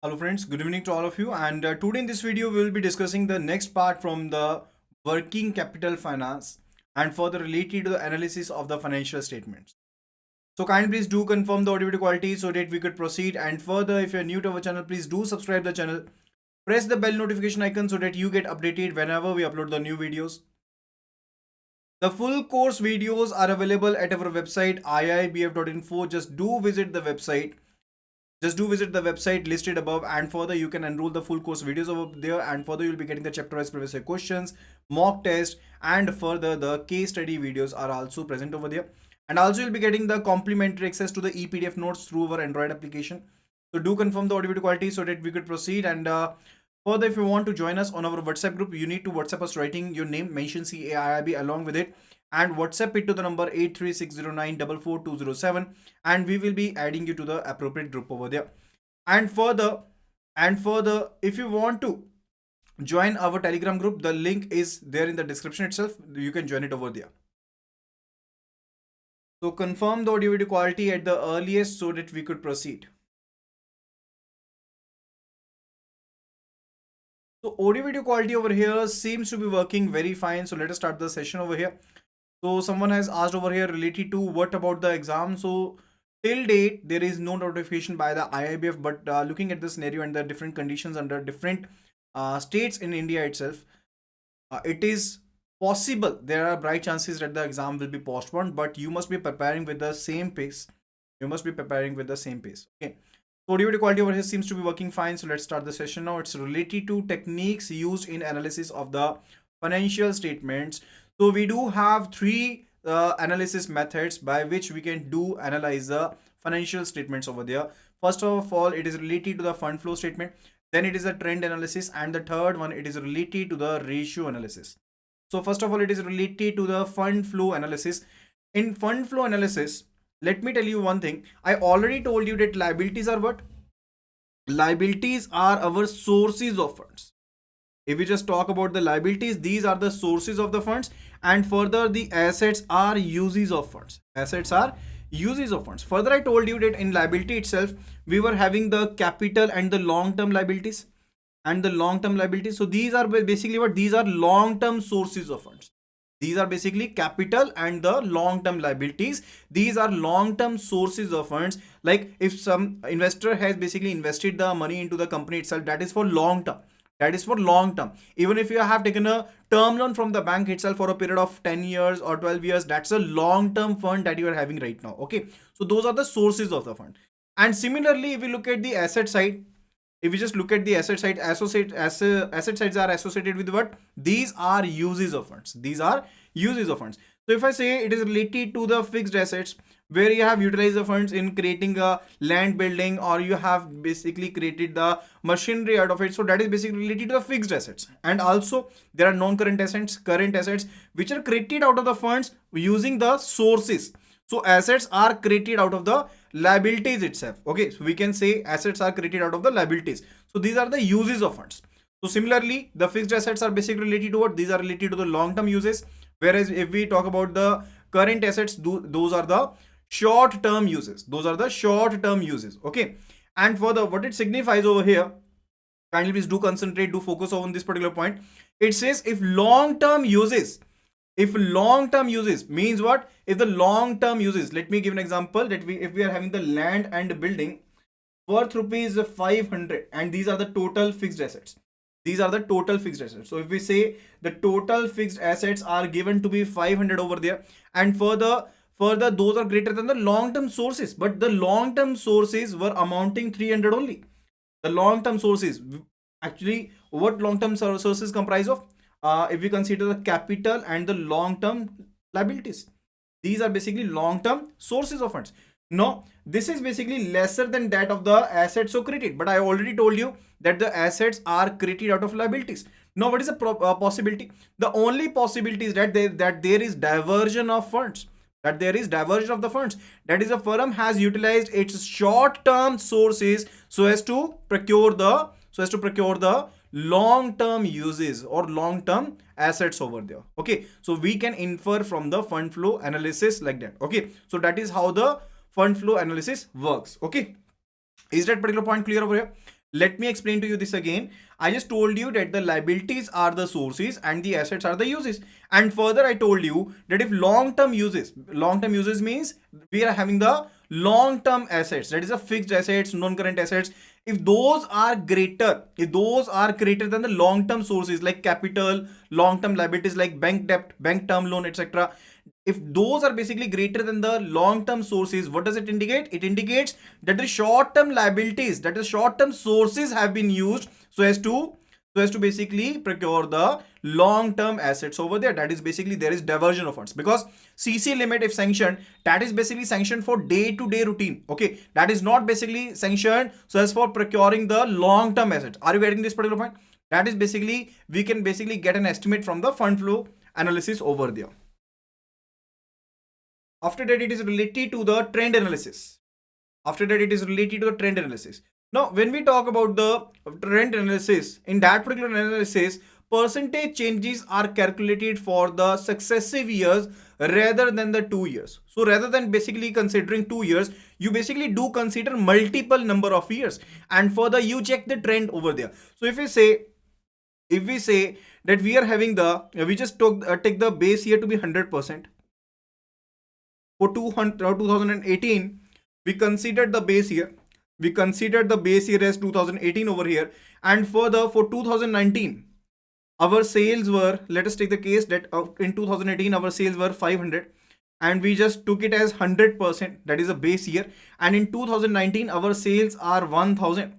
Hello friends, good evening to all of you, and today in this video we will be discussing the next part from the working capital finance and further related to the analysis of the financial statements. So kindly please do confirm the audio video quality so that we could proceed, and further if you are new to our channel, please do subscribe the channel, press the bell notification icon so that you get updated whenever we upload the new videos. The full course videos are available at our website iibf.info. Just do visit the website listed above, and further you can enroll the full course videos over there, and further you'll be getting the chapter wise previous year questions, mock test, and further the case study videos are also present over there. And also you'll be getting the complimentary access to the ePDF notes through our Android application. So do confirm the audio video quality so that we could proceed. And further, if you want to join us on our WhatsApp group, you need to WhatsApp us writing your name, mention CAIIB along with it, and WhatsApp it to the number 83609444207, and we will be adding you to the appropriate group over there. And further, if you want to join our Telegram group, the link is there in the description itself. You can join it over there. So confirm the audio video quality at the earliest so that we could proceed. So audio video quality over here seems to be working very fine. So let us start the session over here. So someone has asked over here related to what about the exam. So till date there is no notification by the IIBF, but looking at the scenario and the different conditions under different states in India itself, it is possible, there are bright chances that the exam will be postponed, but you must be preparing with the same pace. Okay, so audio quality over here seems to be working fine. So let's start the session now. It's related to techniques used in analysis of the financial statements. So we do have three analysis methods by which we can do analyze the financial statements over there. First of all, it is related to the fund flow statement. Then it is a trend analysis, and the third one, it is related to the ratio analysis. So first of all, it is related to the fund flow analysis. In fund flow analysis, let me tell you one thing. I already told you that liabilities are what? Liabilities are our sources of funds. If we just talk about the liabilities, these are the sources of the funds, and further the assets are uses of funds. Further, I told you that in liability itself, we were having the capital and the long-term liabilities. So these are basically what? These are long-term sources of funds. These are basically capital and the long-term liabilities. These are long-term sources of funds. Like if some investor has basically invested the money into the company itself, that is for long term. Even if you have taken a term loan from the bank itself for a period of 10 years or 12 years, that's a long-term fund that you are having right now. Okay, so those are the sources of the fund. And similarly, if we look at the asset side, if we just look at the asset side, asset sides are associated with what? These are uses of funds. So if I say it is related to the fixed assets, where you have utilized the funds in creating a land building, or you have basically created the machinery out of it, so that is basically related to the fixed assets. And also there are non-current assets, current assets, which are created out of the funds using the sources. So assets are created out of the liabilities itself. Okay, so we can say assets are created out of the liabilities. So these are the uses of funds. So similarly, the fixed assets are basically related to what? These are related to the long-term uses. Whereas if we talk about the current assets, those are the short-term uses. Okay. And further, what it signifies over here, kindly please do concentrate, do focus on this particular point. It says if long-term uses means what? If the long-term uses, let me give an example that if we are having the land and building worth rupees 500, and these are the total fixed assets. So if we say the total fixed assets are given to be 500 over there, and further those are greater than the long-term sources, but the long-term sources were amounting 300 only. The long-term sources, actually what long-term sources comprise of? If we consider the capital and the long-term liabilities, these are basically long-term sources of funds. No, this is basically lesser than that of the assets so created, but I already told you that the assets are created out of liabilities. Now what is the possibility? The only possibility is that there is diversion of funds, that is, a firm has utilized its short-term sources so as to procure the long-term uses or long-term assets over there. Okay, so we can infer from the fund flow analysis like that. Okay, so that is how the fund flow analysis works. Okay, is that particular point clear over here? Let me explain to you this again. I just told you that the liabilities are the sources and the assets are the uses. And further, I told you that if long term uses means we are having the long term assets, that is a fixed assets, non current assets. If those are greater than the long term sources like capital, long term liabilities like bank debt, bank term loan, etc. If those are basically greater than the long term sources, what does it indicate? It indicates that the short term liabilities, that the short term sources have been used so as to basically procure the long term assets over there. That is basically there is diversion of funds, because CC limit if sanctioned, that is basically sanctioned for day to day routine. Okay, that is not basically sanctioned so as for procuring the long term assets. Are you getting this particular point? That is basically we can basically get an estimate from the fund flow analysis over there. After that, it is related to the trend analysis. After that, it is related to the trend analysis. Now, when we talk about the trend analysis, in that particular analysis, percentage changes are calculated for the successive years rather than the 2 years. So rather than basically considering 2 years, you basically do consider multiple number of years, and further you check the trend over there. So if we say that we are having the we just take the base year to be 100%. For 2018, we considered the base year. We considered the base year as 2018 over here. And further, for 2019, our sales were, let us take the case that in 2018, our sales were 500. And we just took it as 100%. That is a base year. And in 2019, our sales are 1000.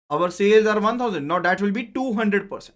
Our sales are 1000. Now that will be 200%.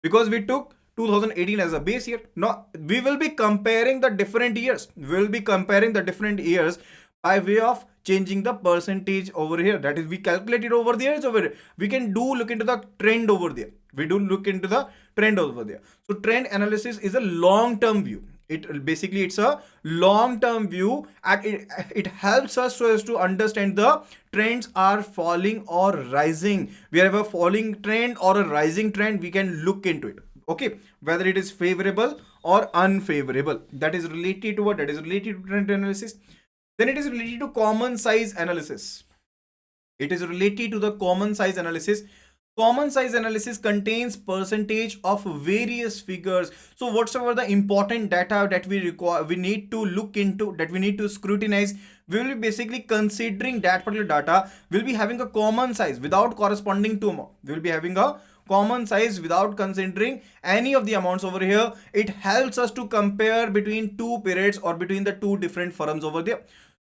Because we took 2018 as a base year. Now we will be comparing the different years. We will be comparing the different years by way of changing the percentage over here. That is, we calculated over there. Over here. We can do look into the trend over there. We do look into the trend over there. So trend analysis is a long-term view. It's a long-term view, and it helps us so as to understand the trends are falling or rising. We have a falling trend or a rising trend, we can look into it. Okay, whether it is favorable or unfavorable. That is related to what? That is related to trend analysis. Then it is related to common size analysis. It is related to the common size analysis. Common size analysis contains percentage of various figures. So whatsoever the important data that we require, we need to look into, that we need to scrutinize, we will be basically considering that particular data will be having a common size without corresponding to amount. We will be having a common size without considering any of the amounts over here. It helps us to compare between two periods or between the two different firms over there.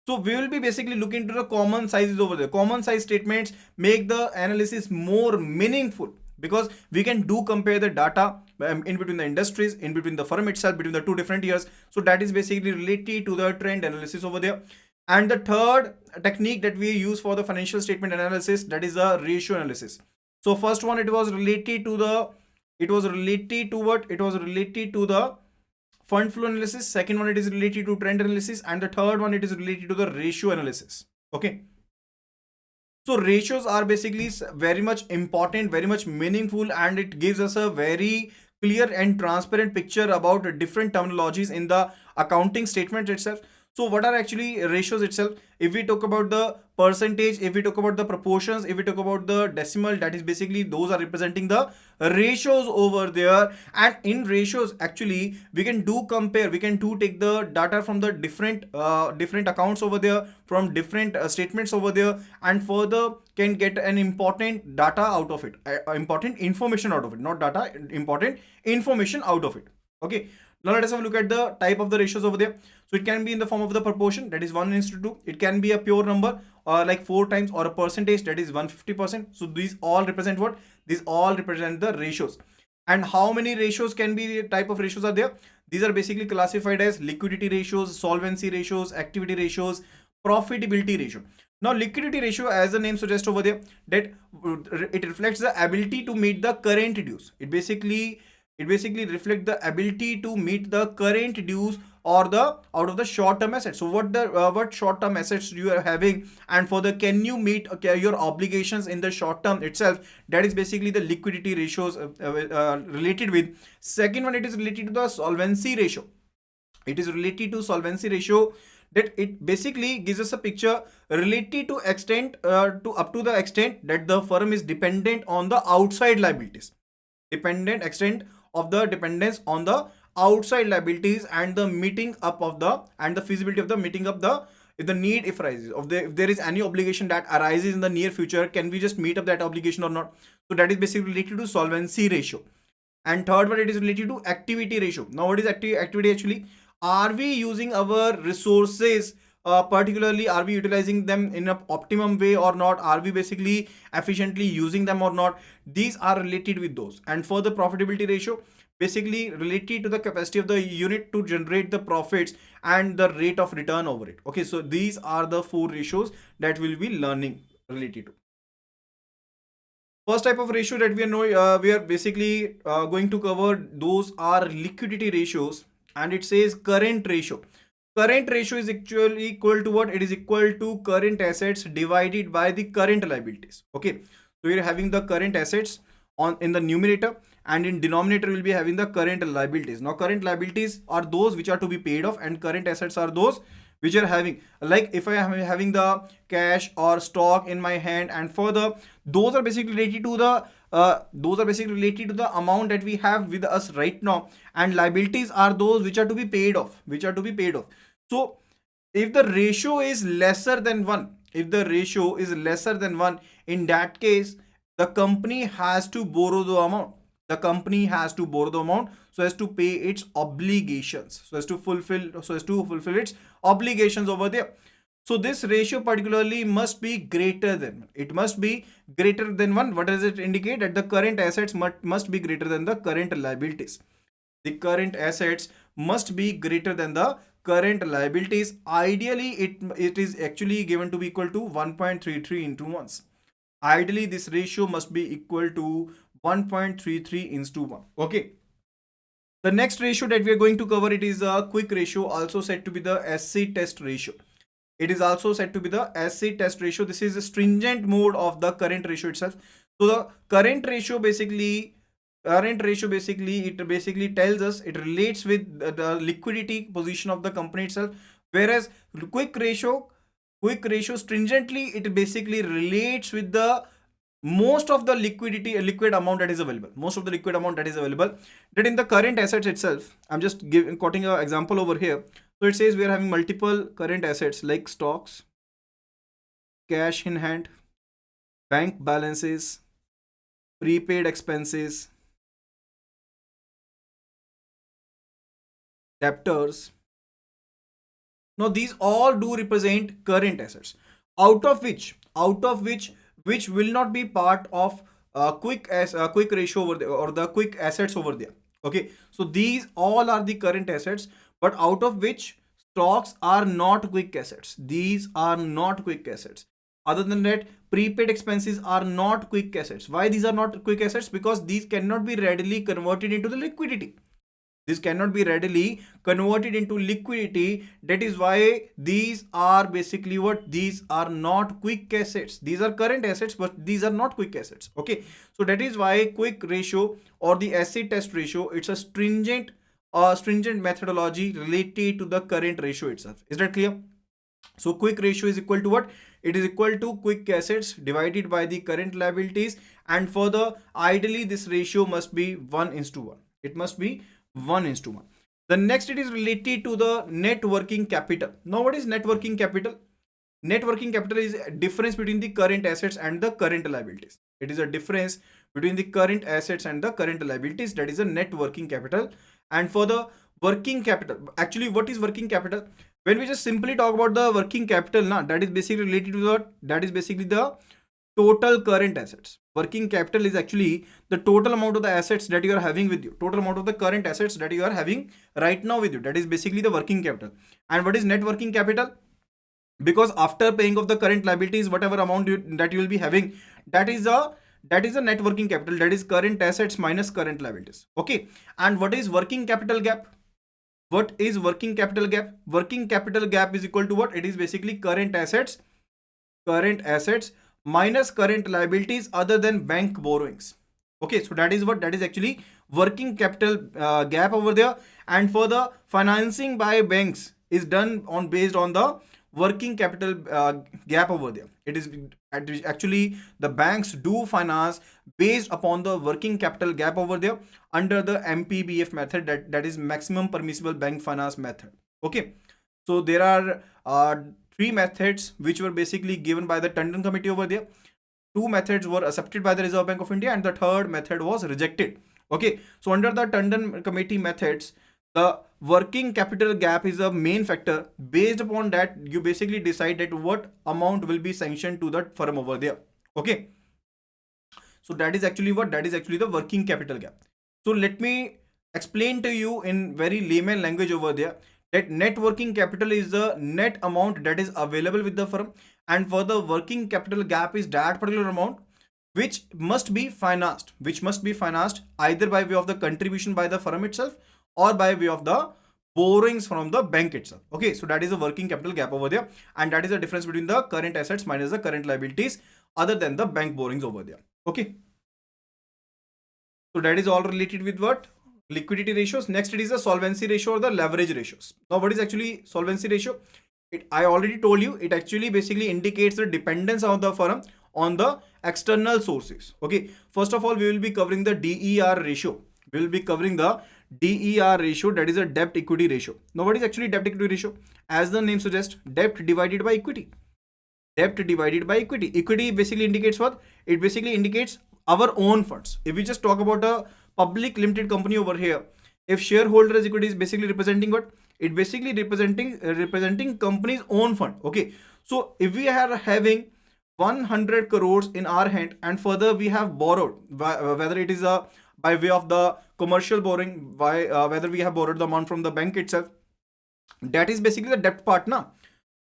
So we will be basically looking to the common sizes over there. Common size statements make the analysis more meaningful, because we can do compare the data in between the industries, in between the firm itself, between the two different years. So that is basically related to the trend analysis over there. And the third technique that we use for the financial statement analysis, that is the ratio analysis. So first one, it was related to the fund flow analysis. Second one, it is related to trend analysis, and the third one, it is related to the ratio analysis. Okay, so ratios are basically very much important, very much meaningful, and it gives us a very clear and transparent picture about different terminologies in the accounting statement itself. So what are actually ratios itself? If we talk about the percentage, if we talk about the proportions, if we talk about the decimal, that is basically those are representing the ratios over there. And in ratios, actually we can do compare, we can do take the data from the different accounts over there, from different statements over there, and further can get an important data out of it, important information out of it, not data, important information out of it. Okay, now let us have a look at the type of the ratios over there. So it can be in the form of the proportion, that is 1:2. It can be a pure number, or like 4 times, or a percentage, that is 150%. So these all represent what? These all represent the ratios. And how many ratios can be, type of ratios are there? These are basically classified as liquidity ratios, solvency ratios, activity ratios, profitability ratio. Now liquidity ratio, as the name suggests over there, that it reflects the ability to meet the current dues. It basically reflects the ability to meet the current dues or the out of the short-term assets. So what short-term assets you are having, and for the can you meet your obligations in the short term itself, that is basically the liquidity ratios related with. Second one, it is related to the solvency ratio. It is related to solvency ratio. that it basically gives us a picture related to extent to up to the extent that the firm is dependent on the outside liabilities, dependent extent of the dependence on the outside liabilities, and the meeting up of the and the feasibility of the meeting up the if the need if arises of the if there is any obligation that arises in the near future, can we just meet up that obligation or not. So that is basically related to solvency ratio. And third one, it is related to activity ratio. Now what is activity actually? Are we using our resources, particularly are we utilizing them in an optimum way or not? Are we basically efficiently using them or not? These are related with those. And for the profitability ratio, basically related to the capacity of the unit to generate the profits and the rate of return over it. Okay, so these are the four ratios that we'll be learning related to. First type of ratio that we are basically going to cover, those are liquidity ratios, and it says current ratio. Current ratio is actually equal to what? It is equal to current assets divided by the current liabilities. Okay, so we are having the current assets on in the numerator, and in denominator we'll be having the current liabilities. Now current liabilities are those which are to be paid off, and current assets are those which are having, like if I am having the cash or stock in my hand, and further those are basically related to the amount that we have with us right now, and liabilities are those which are to be paid off, so if the ratio is lesser than 1, in that case the company has to borrow the amount, so as to pay its obligations, so as to fulfill its obligations over there. So this ratio particularly must be greater than, 1. What does it indicate? That the current assets must be greater than the current liabilities. The current assets must be greater than the current liabilities. Ideally it is actually given to be equal to 1.33 into 1. Ideally this ratio must be equal to 1.33 into 1. Okay, the next ratio that we are going to cover, it is a quick ratio, also said to be the SC test ratio. It is also said to be the SC test ratio. This is a stringent mode of the current ratio itself. So the current ratio basically it basically tells us, it relates with the liquidity position of the company itself, whereas quick ratio stringently it basically relates with the most of the liquid amount that is available, that in the current assets itself. I'm just quoting an example over here. So it says we are having multiple current assets like stocks, cash in hand, bank balances, prepaid expenses, debtors. Now these all do represent current assets, out of which will not be part of quick ratio over there, or the quick assets over there. Okay, so these all are the current assets, but out of which stocks are not quick assets. These are not quick assets. Other than that, prepaid expenses are not quick assets. Why these are not quick assets? Because these cannot be readily converted into the liquidity. That is why these are basically what? These are not quick assets. These are current assets, but these are not quick assets. Okay, so that is why quick ratio, or the SC test ratio, it's a stringent methodology related to the current ratio itself. Is that clear? So quick ratio is equal to what? It is equal to quick assets divided by the current liabilities, and further ideally this ratio must be 1:1. It must be 1:1. The next, it is related to the net working capital. Now what is net working capital? Net working capital is a difference between the current assets and the current liabilities. It is a difference between the current assets and the current liabilities. That is a net working capital. And for the working capital, actually what is working capital? When we just simply talk about the working capital, that is basically related to the total current assets. Working capital is actually the total amount of the assets that you are having with you, total amount of the current assets that you are having right now with you. That is basically the working capital. And what is net working capital? Because after paying off the current liabilities, whatever amount that you will be having, that is a net working capital. That is current assets minus current liabilities. Okay, and what is working capital gap? Working capital gap is equal to what? It is basically current assets minus current liabilities other than bank borrowings. Okay, so that is actually working capital gap over there. And for the financing by banks, is done on based on the working capital gap over there. It is actually the banks do finance based upon the working capital gap over there under the MPBF method, that is maximum permissible bank finance method. Okay, so there are three methods which were basically given by the Tandon committee over there. Two methods were accepted by the Reserve Bank of India and the third method was rejected. Okay, so under the Tandon committee methods, the working capital gap is a main factor. Based upon that, you basically decide that what amount will be sanctioned to the firm over there. Okay, so that is actually what, that is actually the working capital gap. So let me explain to you in very layman language over there that net working capital is the net amount that is available with the firm, and for the working capital gap is that particular amount which must be financed, either by way of the contribution by the firm itself or by way of the borrowings from the bank itself. Okay, so that is the working capital gap over there, and that is the difference between the current assets minus the current liabilities other than the bank borrowings over there. Okay, so that is all related with what? Liquidity ratios. Next it is the solvency ratio or the leverage ratios. Now what is actually solvency ratio? I already told you, it actually basically indicates the dependence of the firm on the external sources. Okay, first of all we will be covering the DER ratio. We will be covering the DER ratio, that is a debt equity ratio. Now what is actually debt equity ratio? As the name suggests, debt divided by equity. Debt divided by equity. Equity basically indicates what? It basically indicates our own funds. If we just talk about a public limited company over here, if shareholders equity is basically representing what? It basically representing company's own fund. Okay, so if we are having 100 crores in our hand and further we have borrowed, whether it is by way of the commercial borrowing, whether we have borrowed the amount from the bank itself, that is basically the debt part now.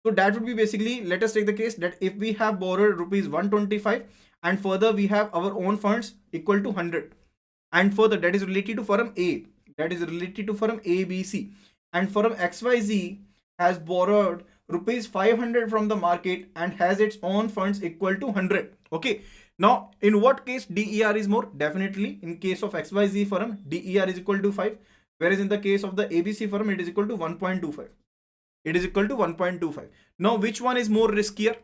So that would be basically, let us take the case that if we have borrowed rupees 125 and further we have our own funds equal to 100, and further that is related to firm A, that is related to firm ABC, and firm XYZ has borrowed rupees 500 from the market and has its own funds equal to 100. Okay, now in what case DER is more? Definitely in case of XYZ firm, DER is equal to 5, whereas in the case of the ABC firm it is equal to 1.25. It is equal to 1.25. Now which one is more riskier?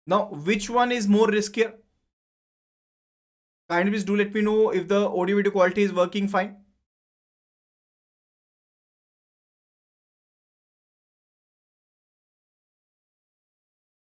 Now which one is more riskier? Kindly please do let me know if the audio video quality is working fine.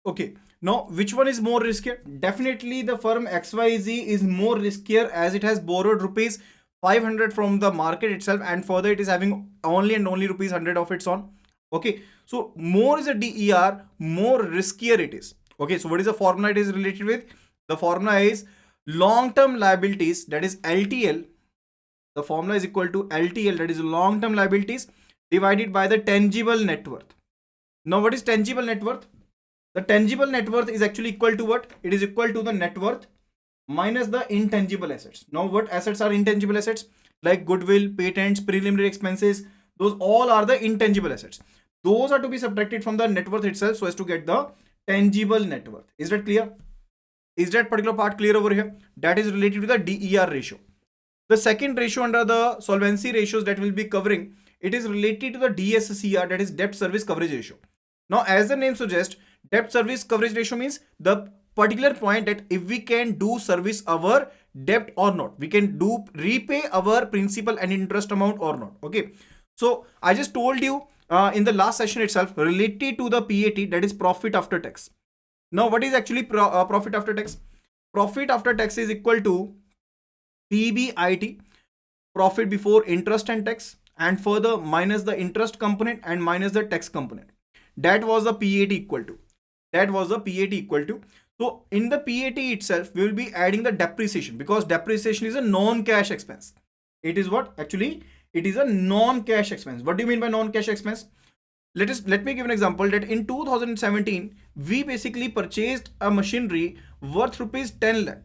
Okay, now which one is more riskier? Definitely the firm XYZ is more riskier as it has borrowed rupees 500 from the market itself and further it is having only and only rupees 100 of its own. Okay, so more is a DER, more riskier it is. Okay, so what is the formula it is related with? The formula is long-term liabilities, that is LTL. The formula is equal to LTL, that is long-term liabilities divided by the tangible net worth. Now what is tangible net worth? The tangible net worth is actually equal to what? It is equal to the net worth minus the intangible assets. Now what assets are intangible assets? Like goodwill, patents, preliminary expenses, those all are the intangible assets. Those are to be subtracted from the net worth itself so as to get the tangible net worth. Is that clear? Is that particular part clear over here? That is related to the DER ratio. The second ratio under the solvency ratios that we'll be covering, it is related to the DSCR, that is debt service coverage ratio. Now as the name suggests, debt service coverage ratio means the particular point that if we can do service our debt or not, we can do repay our principal and interest amount or not. Okay, so I just told you in the last session itself related to the PAT, that is profit after tax. Now what is actually profit after tax? Profit after tax is equal to PBIT, profit before interest and tax, and further minus the interest component and minus the tax component. That was the PAT equal to. That was the PAT equal to. So in the PAT itself, we will be adding the depreciation because depreciation is a non-cash expense. It is what? Actually, it is a non-cash expense. What do you mean by non-cash expense? Let me give an example that in 2017, we basically purchased a machinery worth rupees 10 lakh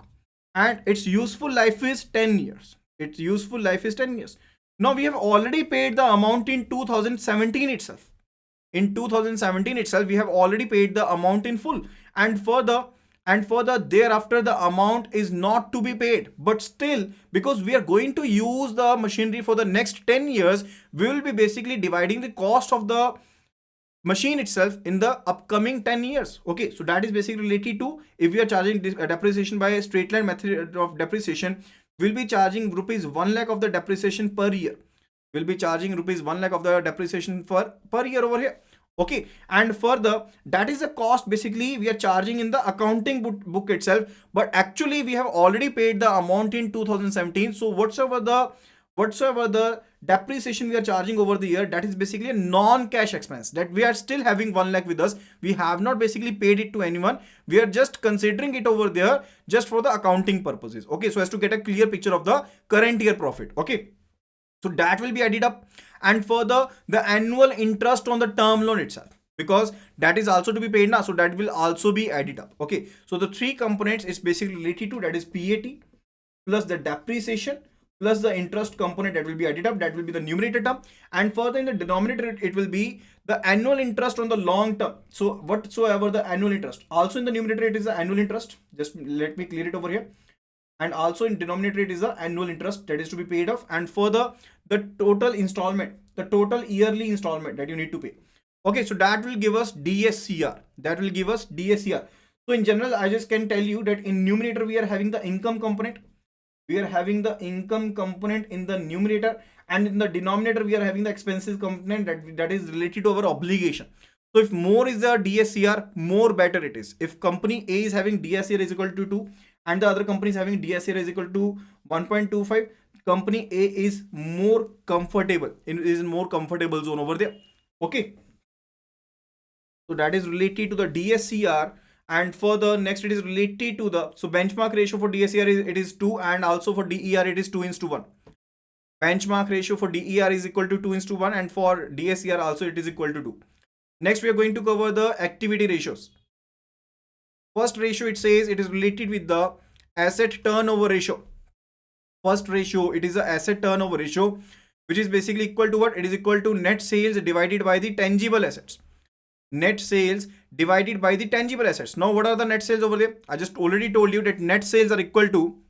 and its useful life is 10 years. Its useful life is 10 years. Now we have already paid the amount in 2017 itself. In 2017 itself, we have already paid the amount in full. And further, and further thereafter the amount is not to be paid, but still because we are going to use the machinery for the next 10 years, we will be basically dividing the cost of the machine itself in the upcoming 10 years. Okay, so that is basically related to, if we are charging this depreciation by a straight line method of depreciation, we'll be charging rupees 1 lakh of the depreciation per year. We'll be charging rupees 1 lakh of the depreciation per year over here. Okay, and further that is the cost basically we are charging in the accounting book itself, but actually we have already paid the amount in 2017. So whatsoever the depreciation we are charging over the year, that is basically a non-cash expense that we are still having 1 lakh with us. We have not basically paid it to anyone. We are just considering it over there just for the accounting purposes. Okay, so as to get a clear picture of the current year profit. Okay, so that will be added up, and further the annual interest on the term loan itself, because that is also to be paid now, so that will also be added up. Okay, so the three components is basically related to, that is PAT plus the depreciation plus the interest component, that will be added up. That will be the numerator term, and further in the denominator it will be the annual interest on the long term. So whatsoever the annual interest, also in the numerator it is the annual interest. Just let me clear it over here. And also in denominator it is the annual interest that is to be paid off, and further the total installment, the total yearly installment that you need to pay. Okay, so that will give us DSCR. That will give us DSCR. So in general, I just can tell you that in numerator we are having the income component. We are having the income component in the numerator, and in the denominator we are having the expenses component that is related to our obligation. So if more is the DSCR, more better it is. If company A is having DSCR is equal to 2 and the other company is having DSCR is equal to 1.25, company A is more comfortable, is in more comfortable zone over there. Okay, so that is related to the DSCR. And further next it is related to the, so benchmark ratio for DSCR is 2, and also for DER it is 2:1. Benchmark ratio for DER is equal to 2:1, and for DSCR also it is equal to 2. Next we are going to cover the activity ratios. First ratio, it says it is related with the asset turnover ratio. First ratio, it is the asset turnover ratio, which is basically equal to what? It is equal to net sales divided by the tangible assets. Net sales divided by the tangible assets. Now what are the net sales over there? I just already told you that net sales are equal to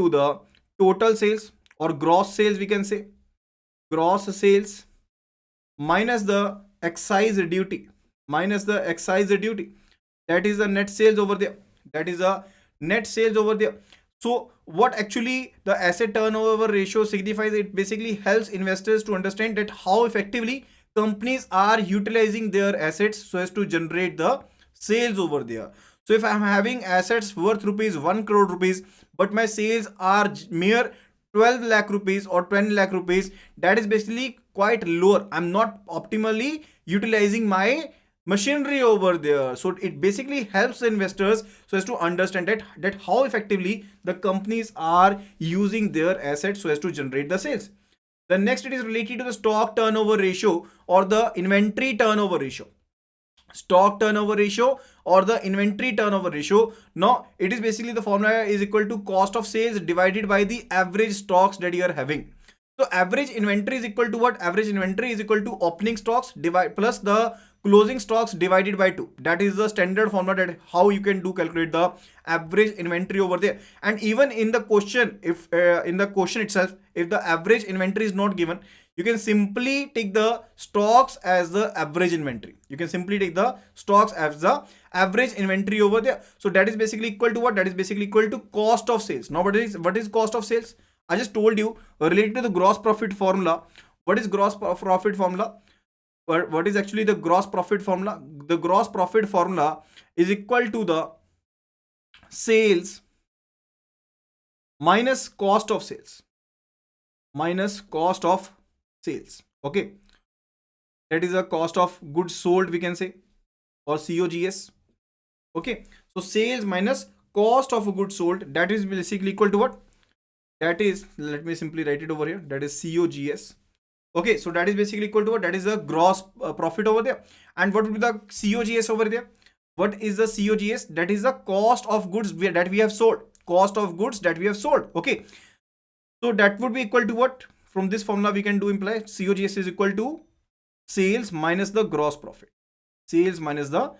the total sales, or gross sales we can say, gross sales minus the excise duty, that is the net sales over there. That is the net sales over there. So what actually the asset turnover ratio signifies, it basically helps investors to understand that how effectively companies are utilizing their assets so as to generate the sales over there. So if I'm having assets worth rupees 1 crore rupees, but my sales are mere 12 lakh rupees or 10 lakh rupees, that is basically quite lower. I'm not optimally utilizing my machinery over there. So it basically helps the investors so as to understand that how effectively the companies are using their assets so as to generate the sales. The next, it is related to the stock turnover ratio or the inventory turnover ratio. Stock turnover ratio or the inventory turnover ratio. Now it is basically the formula is equal to cost of sales divided by the average stocks that you are having. So average inventory is equal to what? Average inventory is equal to opening stocks divide plus the closing stocks divided by 2. That is the standard formula that how you can do calculate the average inventory over there. And even in the question, if in the question itself, if the average inventory is not given, you can simply take the stocks as the average inventory. You can simply take the stocks as the average inventory over there. So that is basically equal to what? That is basically equal to cost of sales. Now what is cost of sales? I just told you related to the gross profit formula. What is gross profit formula? What is actually the gross profit formula? The gross profit formula is equal to the sales minus cost of sales. Minus cost of sales. Okay. That is the cost of goods sold, we can say, or COGS. Okay. So sales minus cost of goods sold, that is basically equal to what? That is, let me simply write it over here. That is COGS. Okay, so that is basically equal to what? That is the gross profit over there. And what would be the COGS over there? What is the COGS? That is the cost of goods that we have sold. Cost of goods that we have sold. Okay, so that would be equal to what? From this formula we can do imply COGS is equal to sales minus the gross profit. Sales minus the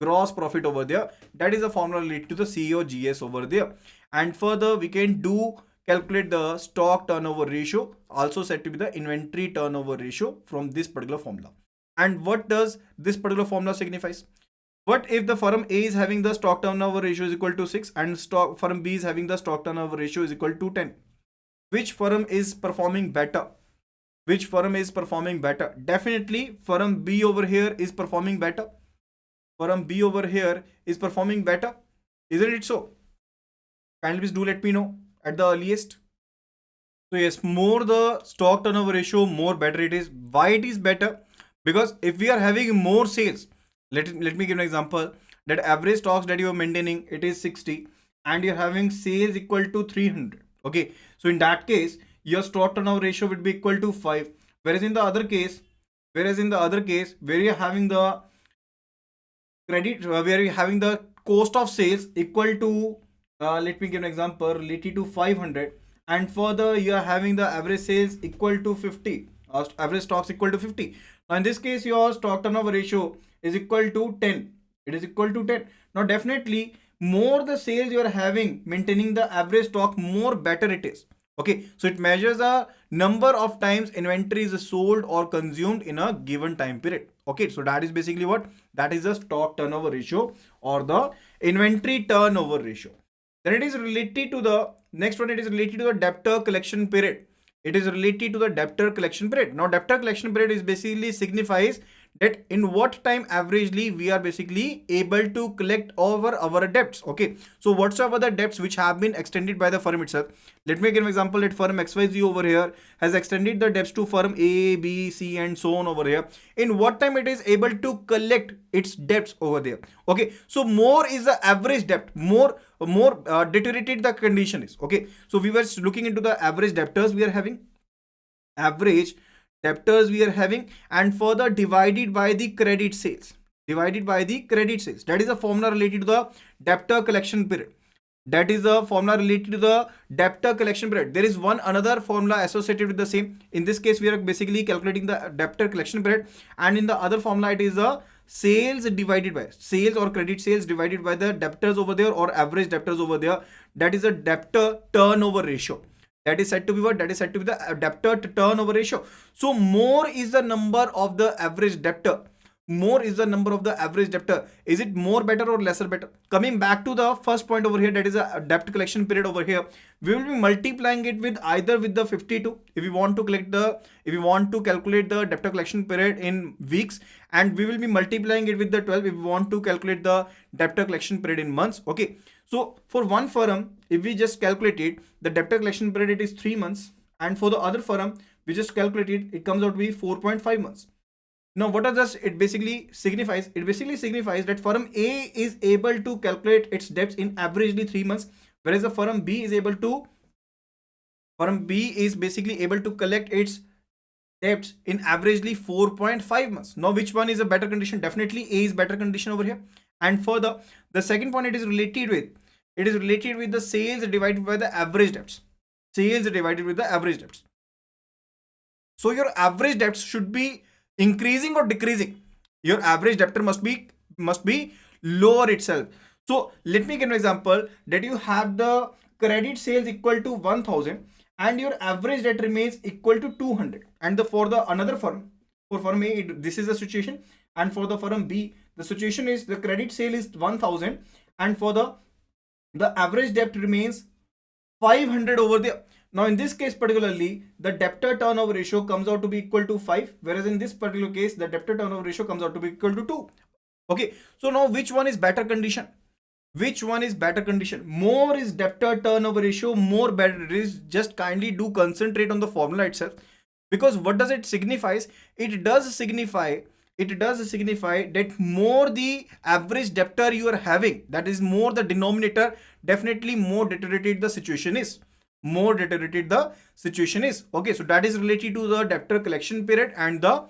gross profit over there. That is the formula related to the COGS over there. And further, we can do calculate the stock turnover ratio, also said to be the inventory turnover ratio, from this particular formula. And what does this particular formula signifies? What if the firm A is having the stock turnover ratio is equal to 6 and firm B is having the stock turnover ratio is equal to 10? Which firm is performing better? Which firm is performing better? Definitely firm B over here is performing better. Firm B over here is performing better. Isn't it so? Kindly please do let me know at the earliest. So yes, more the stock turnover ratio, more better it is. Why it is better? Because if we are having more sales, let me give an example, that average stocks that you are maintaining, it is 60 and you're having sales equal to 300. Okay, so in that case, your stock turnover ratio would be equal to 5. Whereas in the other case, where you're having the credit, where you're having the cost of sales equal to, let me give an example, related to 500, and further you are having the average sales equal to 50, average stocks equal to 50. Now in this case, your stock turnover ratio is equal to 10. It is equal to 10. Now definitely, more the sales you are having, maintaining the average stock, more better it is. Okay, so it measures a number of times inventory is sold or consumed in a given time period. Okay, so that is basically what, that is the stock turnover ratio or the inventory turnover ratio. Then it is related to the next one. It is related to the debtor collection period. It is related to the debtor collection period. Now debtor collection period is basically signifies that in what time averagely we are basically able to collect over our debts. Okay, so whatsoever the debts which have been extended by the firm itself. Let me give an example that firm XYZ over here has extended the debts to firm A, B, C and so on over here. In what time it is able to collect its debts over there. Okay, so more is the average debt, more deteriorated the condition is. Okay, so we were looking into the average debtors we are having, average debtors we are having, and further divided by the credit sales, that is a formula related to the debtor collection period. That is the formula related to the debtor collection period. There is one another formula associated with the same. In this case, we are basically calculating the debtor collection period, and in the other formula it is the sales divided by sales or credit sales divided by the debtors over there or average debtors over there. That is a debtor turnover ratio. That is said to be what? That is said to be the debtor to turnover ratio. So more is the number of the average debtor. More is the number of the average debtor. Is it more better or lesser better? Coming back to the first point over here, that is a debt collection period over here. We will be multiplying it with either with the 52 if we want to calculate the debtor collection period in weeks, and we will be multiplying it with the 12 if we want to calculate the debtor collection period in months. Okay, so for one firm, if we just calculate it, the debtor collection period it is 3 months, and for the other firm we just calculate it comes out to be 4.5 months. Now what does it basically signifies? It basically signifies that firm A is able to calculate its debts in averagely 3 months, whereas the firm B is basically able to collect its debts in averagely 4.5 months. Now which one is a better condition? Definitely A is better condition over here. And further, the second point it is related with the sales divided by the average debts. Sales divided with the average debts. So your average debts should be increasing or decreasing. Your average debtor must be lower itself. So let me give an example that you have the credit sales equal to 1000 and your average debt remains equal to 200, and for the another firm, for firm A this is the situation, and for the firm B the situation is the credit sale is 1000 and for the average debt remains 500 over there. Now in this case particularly, the debtor turnover ratio comes out to be equal to 5, whereas in this particular case the debtor turnover ratio comes out to be equal to 2. Okay, so now which one is better condition? More is debtor turnover ratio, more better it is. Just kindly do concentrate on the formula itself, because what does it signifies? It does signify that more the average debtor you are having, that is more the denominator, definitely more deteriorated the situation is. Okay, so that is related to the debtor collection period and the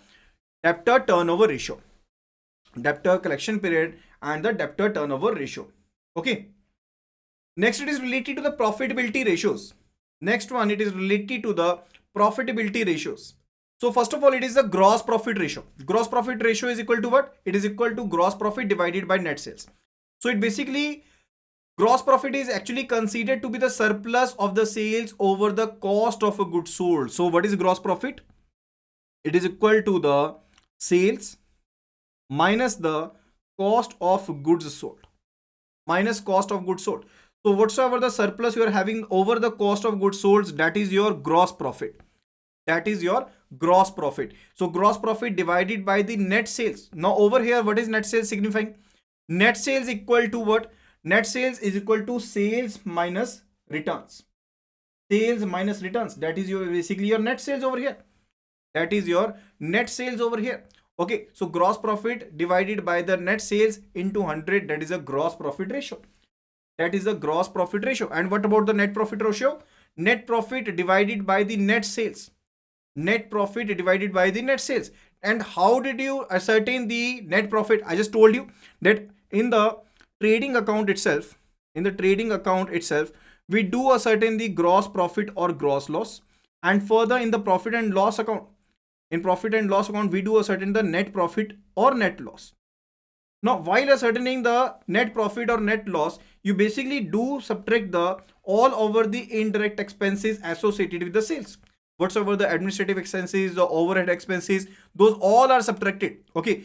debtor turnover ratio. Okay, next it is related to the profitability ratios. So first of all, it is the gross profit ratio. Gross profit ratio is equal to what? It is equal to gross profit divided by net sales. So it basically, gross profit is actually considered to be the surplus of the sales over the cost of a good sold. So what is gross profit? It is equal to the sales minus the cost of goods sold. Minus cost of goods sold. So whatsoever the surplus you are having over the cost of goods sold, that is your gross profit. That is your gross profit. So gross profit divided by the net sales. Now over here, what is net sales signifying? Net sales equal to what? Net sales is equal to sales minus returns. Sales minus returns. That is your basically your net sales over here. That is your net sales over here. Okay, so gross profit divided by the net sales into 100, that is a gross profit ratio. That is the gross profit ratio. And what about the net profit ratio? Net profit divided by the net sales. Net profit divided by the net sales. And how did you ascertain the net profit? I just told you that in the trading account itself, we do ascertain the gross profit or gross loss. And further, in the profit and loss account, we do ascertain the net profit or net loss. Now, while ascertaining the net profit or net loss, you basically do subtract the all over the indirect expenses associated with the sales. Whatsoever the administrative expenses, the overhead expenses, those all are subtracted. Okay.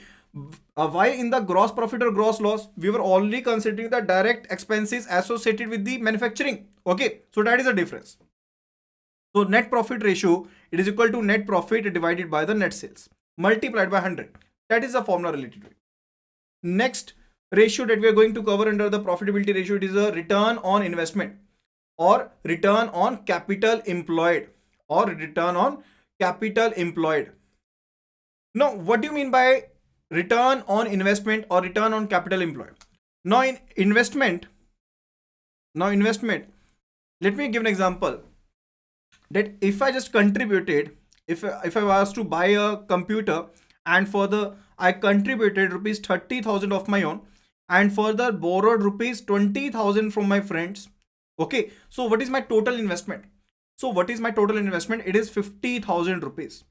While in the gross profit or gross loss, we were only considering the direct expenses associated with the manufacturing. Okay. So that is the difference. So net profit ratio, it is equal to net profit divided by the net sales multiplied by 100. That is the formula related to it. Next ratio that we are going to cover under the profitability ratio, it is a return on investment or return on capital employed or return on capital employed. Now, what do you mean by return on investment or return on capital employed? Now in investment, let me give an example. That if I just contributed, if I was to buy a computer and further I contributed rupees 30,000 of my own and further borrowed rupees 20,000 from my friends. Okay, so what is my total investment? It is 50,000 rupees.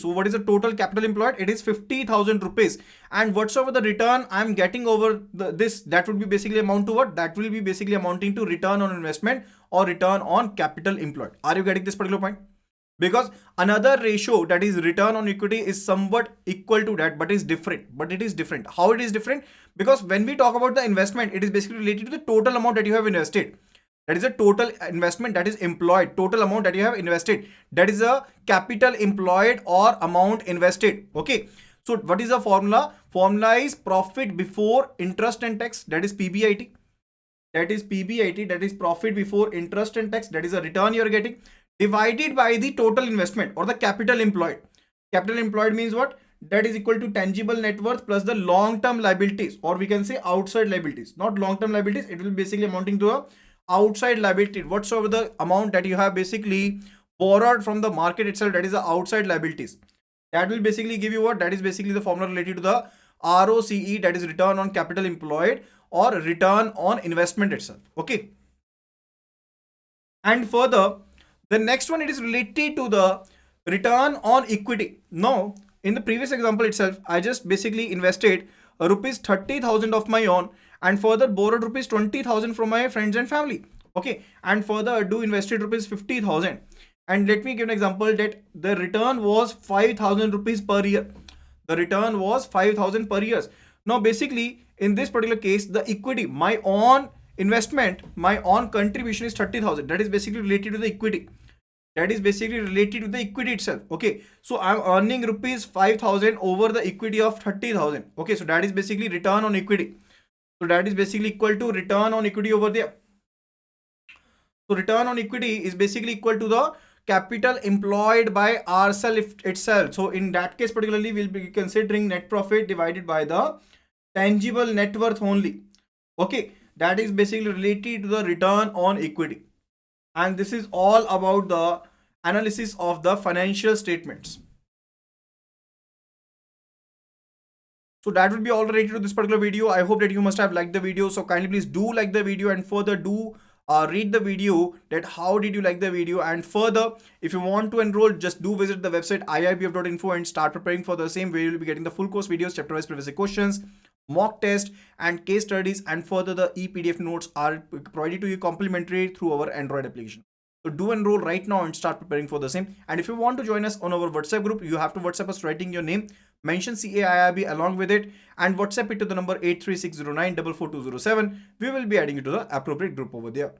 So what is the total capital employed? It is 50,000 rupees. And whatsoever the return I'm getting over this, that would be basically amount to what? That will be basically amounting to return on investment or return on capital employed. Are you getting this particular point? Because another ratio, that is return on equity, is somewhat equal to that, but it is different. How it is different? Because when we talk about the investment, it is basically related to the total amount that you have invested. That is a total investment that is employed, total amount that you have invested. That is a capital employed or amount invested. Okay. So what is the formula? Formula is profit before interest and tax. That is PBIT. That is profit before interest and tax. That is a return you are getting, divided by the total investment or the capital employed. Capital employed means what? That is equal to tangible net worth plus the long-term liabilities, or we can say outside liabilities. Not long-term liabilities. It will be basically amounting to a outside liability. Whatsoever the amount that you have basically borrowed from the market itself, that is the outside liabilities. That will basically give you what? That is basically the formula related to the ROCE, that is return on capital employed or return on investment itself. Okay. And further, the next one, it is related to the return on equity. Now, in the previous example itself, I just basically invested rupees 30,000 of my own and further borrowed rupees 20,000 from my friends and family. Okay. And further I do invested rupees 50,000. And let me give an example that the return was 5,000 rupees per year. The return was 5,000 per year. Now, basically, in this particular case, the equity, my own investment, my own contribution is 30,000. That is basically related to the equity. Itself. Okay. So I'm earning rupees 5,000 over the equity of 30,000. Okay. So that is basically return on equity. So that is basically equal to return on equity over there. So return on equity is basically equal to the capital employed by ourselves itself. So in that case particularly, we'll be considering net profit divided by the tangible net worth only. Okay. That is basically related to the return on equity. And this is all about the analysis of the financial statements. So that will be all related to this particular video. I hope that you must have liked the video. So kindly please do like the video and further do read the video, that how did you like the video, and further if you want to enroll, just do visit the website iibf.info and start preparing for the same, where you will be getting the full course videos, chapter wise previous questions, mock test and case studies, and further the ePDF notes are provided to you complimentary through our Android application. So do enroll right now and start preparing for the same. And if you want to join us on our WhatsApp group, you have to WhatsApp us writing your name, mention CAIIB along with it, and WhatsApp it to the number 83609444207. We will be adding you to the appropriate group over there.